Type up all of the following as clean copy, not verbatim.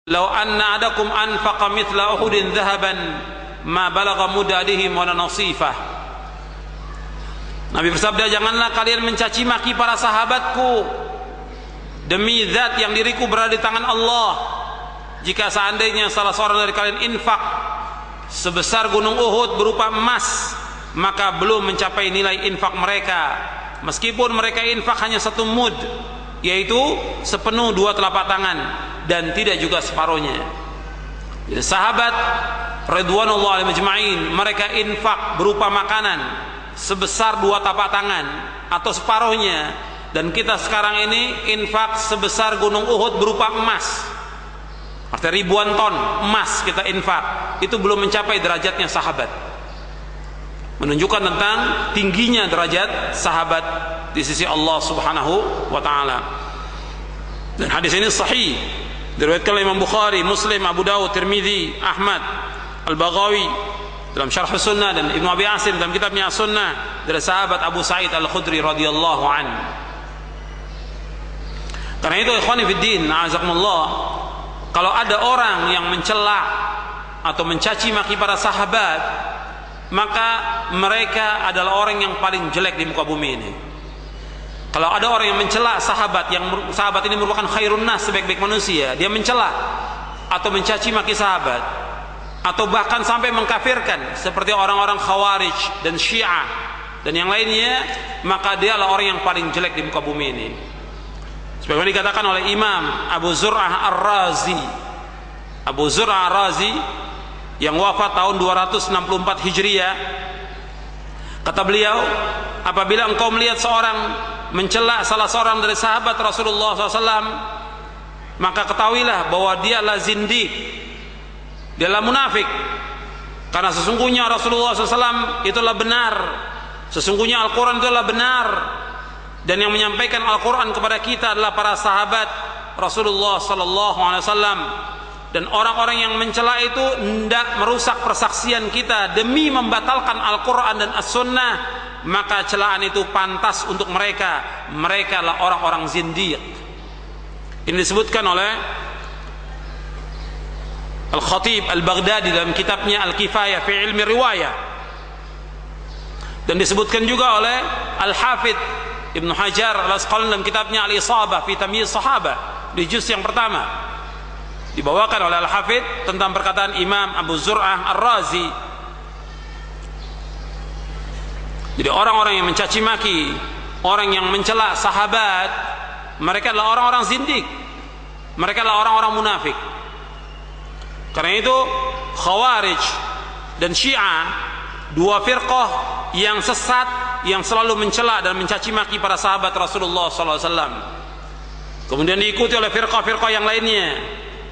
"Lau anna adakum anfaqa mithla Uhudin dhahaban ma balagha mudadihim wala nasifah." Nabi bersabda, "Janganlah kalian mencaci maki para sahabatku. Demi zat yang diriku berada di tangan Allah, jika seandainya salah seorang dari kalian infak sebesar gunung Uhud berupa emas, maka belum mencapai nilai infak mereka, meskipun mereka infak hanya 1 mud, yaitu sepenuh 2 telapak tangan, dan tidak juga separuhnya." Jadi sahabat radhiyallahu anhum ajma'in, mereka infak berupa makanan sebesar 2 tapak tangan atau separuhnya, dan kita sekarang ini infak sebesar gunung Uhud berupa emas, artinya ribuan ton emas kita infak. Itu belum mencapai derajatnya sahabat, menunjukkan tentang tingginya derajat sahabat di sisi Allah Subhanahu wa taala. Dan hadis ini sahih, diriwayatkan oleh Imam Bukhari, Muslim, Abu Dawud, Tirmidzi, Ahmad, Al-Baghawi dalam Syarh Sunnah, dan Ibnu Abi Asim dalam kitabnya As-Sunnah dari sahabat Abu Sa'id Al-Khudri radhiyallahu anhu. Karena itu ikhwani fiddin, a'azakumullah, kalau ada orang yang mencela atau mencaci maki para sahabat, maka mereka adalah orang yang paling jelek di muka bumi ini. Kalau ada orang yang mencela sahabat, yang sahabat ini merupakan khairun nas, sebaik-baik manusia, dia mencela atau mencaci maki sahabat, atau bahkan sampai mengkafirkan seperti orang-orang Khawarij dan Syiah dan yang lainnya, maka dia adalah orang yang paling jelek di muka bumi ini. Sebagaimana dikatakan oleh Imam Abu Zur'ah Ar-Razi, Abu Zur'ah Ar-Razi yang wafat tahun 264 Hijriah, kata beliau, apabila engkau melihat seorang mencela salah seorang dari sahabat Rasulullah SAW, maka ketahuilah bahwa dia adalah zindiq, dia adalah munafik. Karena sesungguhnya Rasulullah SAW itulah benar, sesungguhnya Al-Quran itulah benar, dan yang menyampaikan Al-Quran kepada kita adalah para sahabat Rasulullah SAW. Dan orang-orang yang mencela itu hendak merusak persaksian kita demi membatalkan Al-Quran dan As-Sunnah, maka celaan itu pantas untuk mereka. Mereka adalah orang-orang zindiq. Ini disebutkan oleh Al-Khatib Al-Baghdadi dalam kitabnya Al-Kifayah fi Ilmi Riwayah, dan disebutkan juga oleh Al-Hafidh Ibnu Hajar Al-Asqalani dalam kitabnya Al-Isabah fi Tamyiz Sahabah di juz yang pertama. Dibawakan oleh Al-Hafidh tentang perkataan Imam Abu Zur'ah Ar-Razi. Jadi orang-orang yang mencaci maki, orang yang mencela sahabat, mereka adalah orang-orang zindik, mereka adalah orang-orang munafik. Karena itu Khawarij dan Syiah, 2 firqah yang sesat, yang selalu mencela dan mencaci maki para sahabat Rasulullah SAW. Kemudian diikuti oleh firqah-firqah yang lainnya.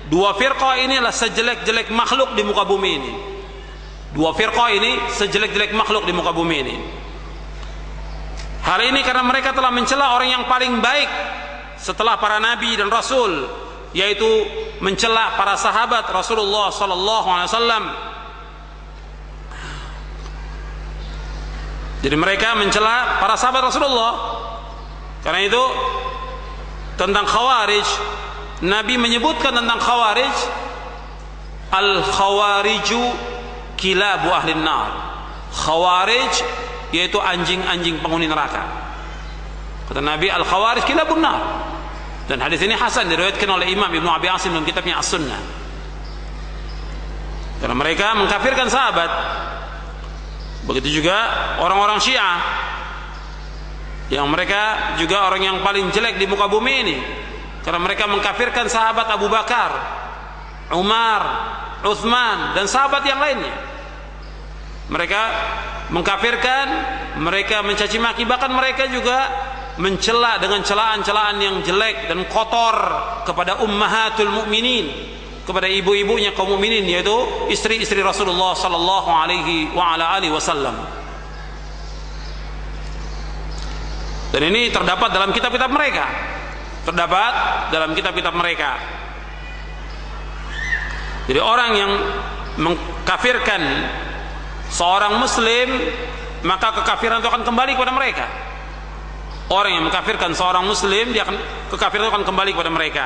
2 firqah ini adalah sejelek-jelek makhluk di muka bumi ini. 2 firqah ini sejelek-jelek makhluk di muka bumi ini. Hal ini karena mereka telah mencela orang yang paling baik setelah para nabi dan rasul, yaitu mencela para sahabat Rasulullah SAW. Jadi mereka mencela para sahabat Rasulullah. Karena itu tentang Khawarij, Nabi menyebutkan tentang Khawarij, Al-Khawariju kilabu ahlin nar. Khawarij yaitu anjing-anjing penghuni neraka. Kata Nabi, Al-Khawarij kilabun nar. Dan hadis ini hasan, diriwayatkan oleh Imam Ibnu Abi Asim dalam kitabnya As-Sunnah. Karena mereka mengkafirkan sahabat. Begitu juga orang-orang Syiah, yang mereka juga orang yang paling jelek di muka bumi ini, karena mereka mengkafirkan sahabat Abu Bakar, Umar, Utsman, dan sahabat yang lainnya. Mereka mengkafirkan, mereka mencaci maki, bahkan mereka juga mencela dengan celaan-celaan yang jelek dan kotor kepada ummahatul mukminin, kepada ibu-ibunya kaum mukminin, yaitu istri-istri Rasulullah sallallahu alaihi wa ala alihi wasallam. Dan ini terdapat dalam kitab-kitab mereka. Terdapat dalam kitab-kitab mereka. Jadi orang yang mengkafirkan seorang muslim, maka kekafiran itu akan kembali kepada mereka. Orang yang mengkafirkan seorang muslim, dia akan, kekafiran itu akan kembali kepada mereka.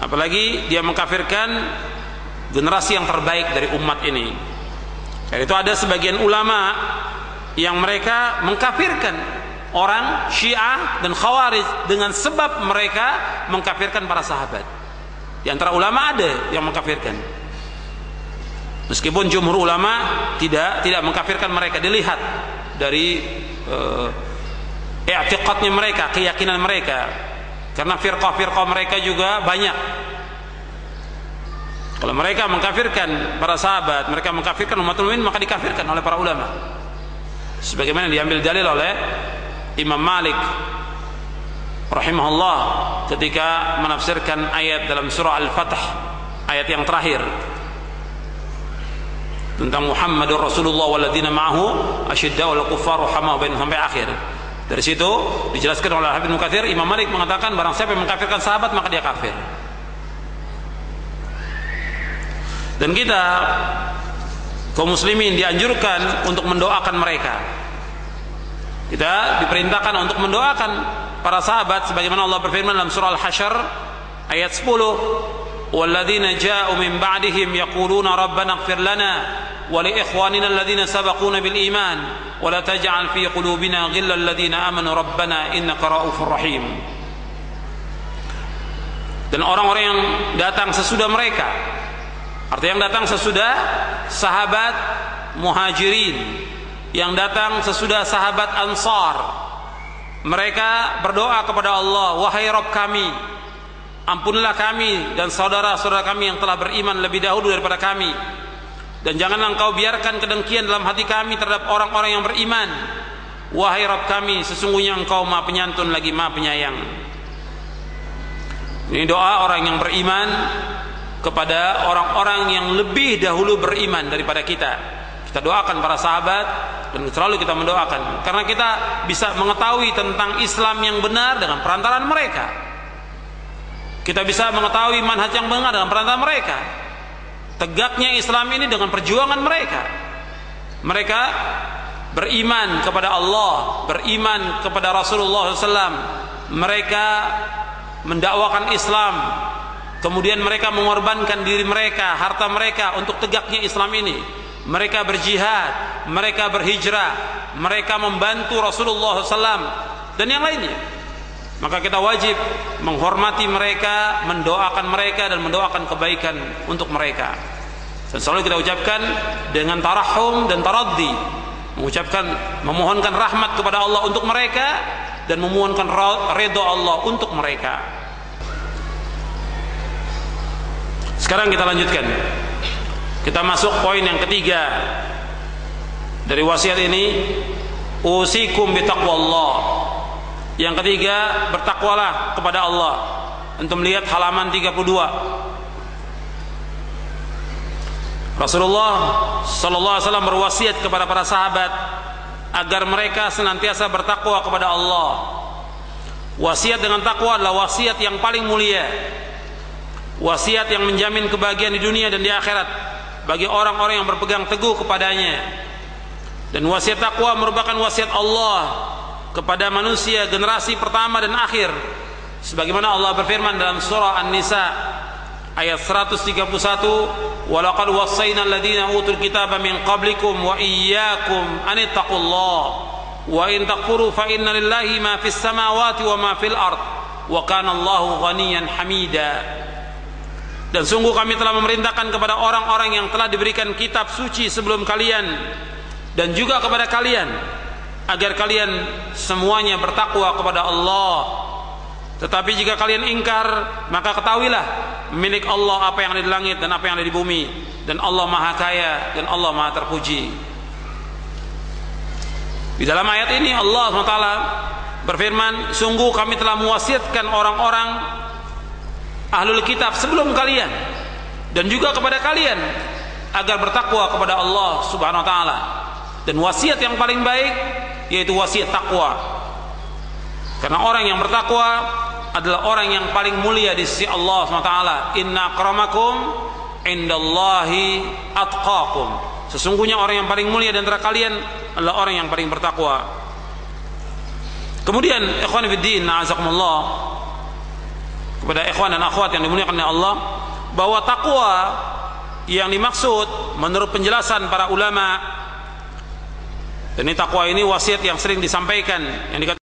Apalagi dia mengkafirkan generasi yang terbaik dari umat ini. Karena itu ada sebagian ulama yang mereka mengkafirkan orang Syiah dan Khawarij dengan sebab mereka mengkafirkan para sahabat. Di antara ulama ada yang mengkafirkan, meskipun jumhur ulama tidak mengkafirkan mereka. Dilihat dari i'tiqadnya mereka, keyakinan mereka, karena firqah-firqah mereka juga banyak. Kalau mereka mengkafirkan para sahabat, mereka mengkafirkan umatul mukminin, maka dikafirkan oleh para ulama, sebagaimana diambil dalil oleh Imam Malik rahimahullah ketika menafsirkan ayat dalam surah Al-Fath, ayat yang terakhir tentang Muhammadur Rasulullah walladzina ma'ahu asyidda'ul kuffaru hamahu bainahum sampai akhir. Dari situ dijelaskan oleh Habib Mukatsir, Imam Malik mengatakan barang siapa yang mengkafirkan sahabat maka dia kafir. Dan kita kaum muslimin dianjurkan untuk mendoakan mereka. Kita diperintahkan untuk mendoakan para sahabat sebagaimana Allah berfirman dalam surah Al-Hasyr ayat 10, walladzina ja'u min ba'dihim yaquluna rabbana ighfir lana wa li ikhwanina alladzina sabaquna bil iman wa la taj'al fi qulubina ghillal ladzina amanu rabbana innaka ra'ufur rahim. Dan orang-orang yang datang sesudah mereka, artinya yang datang sesudah sahabat Muhajirin, yang datang sesudah sahabat Ansar, mereka berdoa kepada Allah, wahai Rabb kami, ampunilah kami dan saudara-saudara kami yang telah beriman lebih dahulu daripada kami, dan janganlah engkau biarkan kedengkian dalam hati kami terhadap orang-orang yang beriman. Wahai Rabb kami, sesungguhnya engkau maha penyantun lagi maha penyayang. Ini doa orang yang beriman kepada orang-orang yang lebih dahulu beriman daripada kita. Kita doakan para sahabat dan selalu kita mendoakan, karena kita bisa mengetahui tentang Islam yang benar dengan perantaraan mereka. Kita bisa mengetahui manhaj yang benar dengan perantaraan mereka. Tegaknya Islam ini dengan perjuangan mereka. Mereka beriman kepada Allah, beriman kepada Rasulullah SAW. Mereka mendakwakan Islam, kemudian mereka mengorbankan diri mereka, harta mereka untuk tegaknya Islam ini. Mereka berjihad, mereka berhijrah, mereka membantu Rasulullah SAW dan yang lainnya. Maka kita wajib menghormati mereka, mendoakan mereka dan mendoakan kebaikan untuk mereka. Dan selalu kita ucapkan dengan tarahum dan taraddi, mengucapkan, memohonkan rahmat kepada Allah untuk mereka dan memohonkan ridha Allah untuk mereka. Sekarang kita lanjutkan. Kita masuk poin yang ketiga dari wasiat ini, usikum bitaqwallah. Yang ketiga, bertakwalah kepada Allah. Antum lihat halaman 32. Rasulullah sallallahu alaihi wasallam berwasiat kepada para sahabat agar mereka senantiasa bertakwa kepada Allah. Wasiat dengan takwa adalah wasiat yang paling mulia. Wasiat yang menjamin kebahagiaan di dunia dan di akhirat bagi orang-orang yang berpegang teguh kepadanya. Dan wasiat takwa merupakan wasiat Allah kepada manusia generasi pertama dan akhir, sebagaimana Allah berfirman dalam surah An-Nisa ayat 131, walaqad wassayna alladziina utul kitaba min qablikum wa iyyakum an ittaqullaha wa in takfuru fa inna lillahi ma fis samawati wa ma fil ard wa kana Allahu ghaniyan hamida. Dan sungguh kami telah memerintahkan kepada orang-orang yang telah diberikan kitab suci sebelum kalian dan juga kepada kalian agar kalian semuanya bertakwa kepada Allah. Tetapi jika kalian ingkar, maka ketahuilah milik Allah apa yang ada di langit dan apa yang ada di bumi, dan Allah Maha Kaya dan Allah Maha Terpuji. Di dalam ayat ini Allah SWT berfirman, sungguh kami telah mewasiatkan orang-orang ahlul kitab sebelum kalian dan juga kepada kalian agar bertakwa kepada Allah Subhanahu wa taala. Dan wasiat yang paling baik yaitu wasiat takwa. Karena orang yang bertakwa adalah orang yang paling mulia di sisi Allah Subhanahu wa taala. Inna akramakum indallahi atqakum. Sesungguhnya orang yang paling mulia di antara kalian adalah orang yang paling bertakwa. Kemudian ikhwan fillah, a'azakumullah, kepada ikhwan dan akhwat yang dimuliakan oleh Allah, bahwa takwa yang dimaksud menurut penjelasan para ulama, dan ini takwa ini wasiat yang sering disampaikan, yang dikatakan